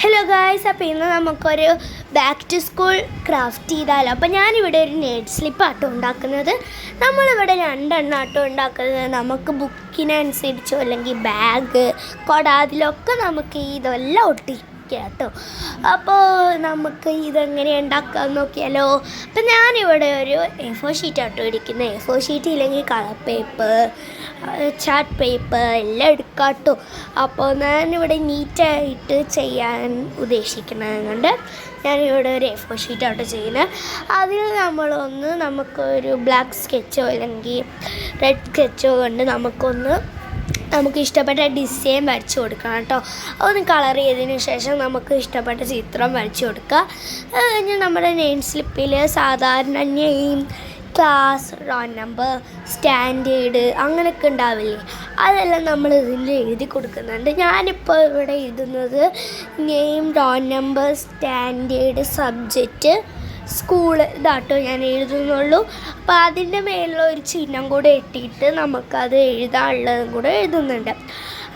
Hello guys, അപ്പോൾ ഇന്ന് നമുക്കൊരു ബാക്ക് ടു സ്കൂൾ ക്രാഫ്റ്റ് ചെയ്താലോ. അപ്പോൾ ഞാനിവിടെ ഒരു നെയ്ഡ് സ്ലിപ്പ് ആട്ടോ ഉണ്ടാക്കുന്നത്. നമ്മളിവിടെ രണ്ടെണ്ണം ആട്ടോ ഉണ്ടാക്കുന്നത്. നമുക്ക് ബുക്കിനനുസരിച്ചോ അല്ലെങ്കിൽ ബാഗ്, കൊട, അതിലൊക്കെ നമുക്ക് ഇതെല്ലാം ഒട്ടിക്കാം കേട്ടോ. അപ്പോൾ നമുക്ക് ഇതെങ്ങനെ ഉണ്ടാക്കാമെന്ന് നോക്കിയാലോ. അപ്പം ഞാനിവിടെ ഒരു A4 ഷീറ്റ് ആട്ടോ ഇരിക്കുന്നത്. A4 ഷീറ്റ് ഇല്ലെങ്കിൽ കളർ പേപ്പർ, ചാർട്ട് പേപ്പർ എല്ലാം എടുക്കാം കേട്ടോ. അപ്പോൾ ഞാനിവിടെ നീറ്റായിട്ട് ചെയ്യാൻ ഉദ്ദേശിക്കുന്നത് കൊണ്ട് ഞാനിവിടെ ഒരു A4 ഷീറ്റ് ആട്ടോ ചെയ്യുന്നത്. അതിൽ നമുക്കൊരു ബ്ലാക്ക് സ്കെച്ചോ അല്ലെങ്കിൽ റെഡ് സ്കെച്ചോ കൊണ്ട് നമുക്ക് ഇഷ്ടപ്പെട്ട ഡിസൈൻ വരച്ച് കൊടുക്കണം കേട്ടോ. ഒന്ന് കളർ ചെയ്തതിന് ശേഷം നമുക്ക് ഇഷ്ടപ്പെട്ട ചിത്രം വരച്ച് കൊടുക്കുക. അത് കഴിഞ്ഞ് നമ്മുടെ നെയിം സ്ലിപ്പിൽ സാധാരണ name, class, roll number, standard അങ്ങനെയൊക്കെ ഉണ്ടാവില്ലേ, അതെല്ലാം നമ്മൾ ഇതിൽ എഴുതി കൊടുക്കുന്നുണ്ട്. ഞാനിപ്പോൾ ഇവിടെ എഴുതുന്നത് name, roll number, standard, subject, school ഇതാട്ടോ ഞാൻ എഴുതുന്നുള്ളൂ. അപ്പോൾ അതിൻ്റെ മേലുള്ളൊരു ചിഹ്നം കൂടെ ഇട്ടിട്ട് നമുക്കത് എഴുതാനുള്ളതും കൂടെ എഴുതുന്നുണ്ട്.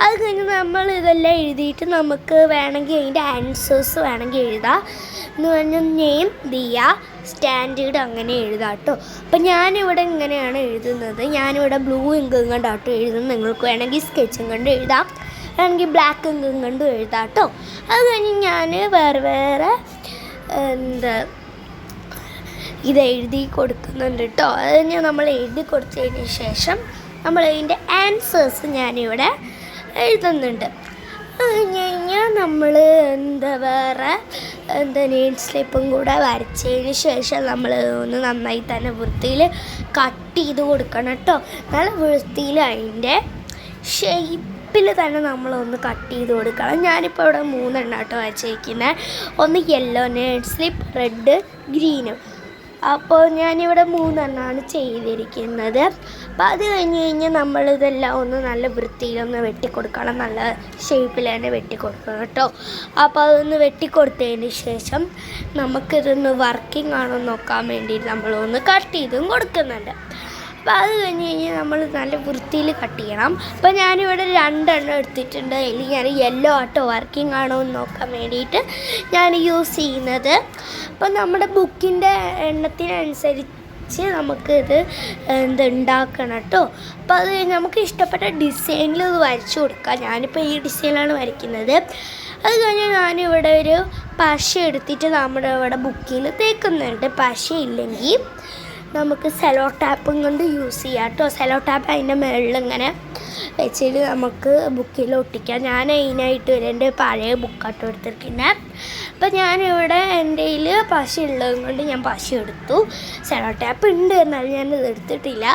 അത് കഴിഞ്ഞ് നമ്മൾ ഇതെല്ലാം എഴുതിയിട്ട് നമുക്ക് വേണമെങ്കിൽ അതിൻ്റെ ആൻസേഴ്സ് വേണമെങ്കിൽ എഴുതാം. എന്ന് പറഞ്ഞാൽ നെയിം, ദിയ, സ്റ്റാൻഡേർഡ് അങ്ങനെ എഴുതാം കേട്ടോ. അപ്പം ഞാനിവിടെ ഇങ്ങനെയാണ് എഴുതുന്നത്. ഞാനിവിടെ ബ്ലൂ ഇങ്കും കണ്ടാട്ടോ എഴുതുന്നത്. നിങ്ങൾക്ക് വേണമെങ്കിൽ സ്കെച്ചും കണ്ട് എഴുതാം, വേണമെങ്കിൽ ബ്ലാക്ക് ഇങ്കും കണ്ടും എഴുതാം കേട്ടോ. അത് കഴിഞ്ഞ് ഞാൻ വേറെ ഇത് എഴുതി കൊടുക്കുന്നുണ്ട് കേട്ടോ. അത് നമ്മൾ എഴുതി കൊടുത്തതിന് ശേഷം നമ്മൾ അതിൻ്റെ ആൻസേഴ്സ് ഞാനിവിടെ എഴുതുന്നുണ്ട്. അത് കഴിഞ്ഞ് കഴിഞ്ഞാൽ നമ്മൾ വേറെ നെയിം സ്ലിപ്പും കൂടെ വരച്ചതിന് ശേഷം നമ്മൾ ഒന്ന് നന്നായി തന്നെ വൃത്തിയിൽ കട്ട് ചെയ്ത് കൊടുക്കണം കേട്ടോ. നല്ല വൃത്തിയിൽ അതിൻ്റെ ഷേപ്പിൽ തന്നെ നമ്മളൊന്ന് കട്ട് ചെയ്ത് കൊടുക്കണം. ഞാനിപ്പോൾ ഇവിടെ 3 കേട്ടോ വരച്ചിരിക്കുന്നത്. ഒന്ന് യെല്ലോ നെയിം സ്ലിപ്പ്, റെഡ്, ഗ്രീനും. അപ്പോൾ ഞാനിവിടെ 3 ചെയ്തിരിക്കുന്നത്. അപ്പോൾ അത് കഴിഞ്ഞ് നമ്മളിതെല്ലാം ഒന്ന് നല്ല വൃത്തിയിലൊന്ന് വെട്ടിക്കൊടുക്കണം. നല്ല ഷേപ്പിൽ തന്നെ വെട്ടിക്കൊടുക്കണം കേട്ടോ. അപ്പോൾ അതൊന്ന് വെട്ടിക്കൊടുത്തതിന് ശേഷം നമുക്കിതൊന്ന് വർക്കിംഗ് ആണോ നോക്കാൻ വേണ്ടി നമ്മളൊന്ന് കട്ട് ചെയ്തും കൊടുക്കുന്നുണ്ട്. അപ്പോൾ അത് കഴിഞ്ഞ് നമ്മൾ നല്ല വൃത്തിയിൽ കട്ട് ചെയ്യണം. അപ്പോൾ ഞാനിവിടെ 2 എടുത്തിട്ടുണ്ട്. അതിൽ ഞാൻ യെല്ലോ ആട്ടോ വർക്കിംഗ് ആണോ എന്ന് നോക്കാൻ വേണ്ടിയിട്ട് ഞാൻ യൂസ് ചെയ്യുന്നത്. അപ്പോൾ നമ്മുടെ ബുക്കിൻ്റെ എണ്ണത്തിനനുസരിച്ച് നമുക്കിത് ഉണ്ടാക്കണം കേട്ടോ. അപ്പോൾ അത് നമുക്ക് ഇഷ്ടപ്പെട്ട ഡിസൈനിൽ ഇത് വരച്ച് കൊടുക്കാം. ഞാനിപ്പോൾ ഈ ഡിസൈനിലാണ് വരയ്ക്കുന്നത്. അത് കഴിഞ്ഞ് ഞാനിവിടെ ഒരു പശ എടുത്തിട്ട് നമ്മുടെ ഇവിടെ ബുക്കിൽ തേക്കുന്നുണ്ട്. പശ ഇല്ലെങ്കിൽ നമുക്ക് സെലോ ടാപ്പും കൊണ്ട് യൂസ് ചെയ്യാം കേട്ടോ. സെലോ ടാപ്പ് അതിൻ്റെ മുകളിൽ ഇങ്ങനെ വെച്ചിട്ട് നമുക്ക് ബുക്കിൽ ഒട്ടിക്കാം. ഞാൻ അതിനായിട്ട് എൻ്റെ പഴയ ബുക്കാട്ടോ എടുത്തിരിക്കുന്നത്. അപ്പം ഞാനിവിടെ എൻ്റെ കയ്യിൽ പശ ഉള്ളത് കൊണ്ട് ഞാൻ പശ എടുത്തു. സെലോ ടാപ്പ് ഉണ്ട്, എന്നാലും ഞാനിത് എടുത്തിട്ടില്ല.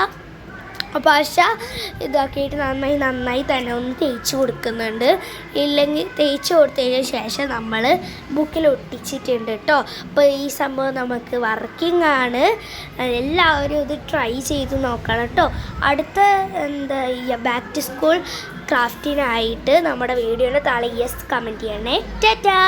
പശ ഇതാക്കിയിട്ട് നന്നായി തന്നെ ഒന്ന് തേച്ച് കൊടുക്കുന്നുണ്ട്. ഇല്ലെങ്കിൽ തേച്ച് കൊടുത്തതിന് ശേഷം നമ്മൾ ബുക്കിൽ ഒട്ടിച്ചിട്ടുണ്ട് കേട്ടോ. അപ്പോൾ ഈ സംഭവം നമുക്ക് വർക്കിംഗ് ആണ്. എല്ലാവരും ഇത് ട്രൈ ചെയ്ത് നോക്കണം കേട്ടോ. അടുത്ത ബാക്ക് ടു സ്കൂൾ ക്രാഫ്റ്റിനായിട്ട് നമ്മുടെ വീഡിയോയുടെ താഴെ യെസ് കമൻറ്റ് ചെയ്യണേ. ടാറ്റാ.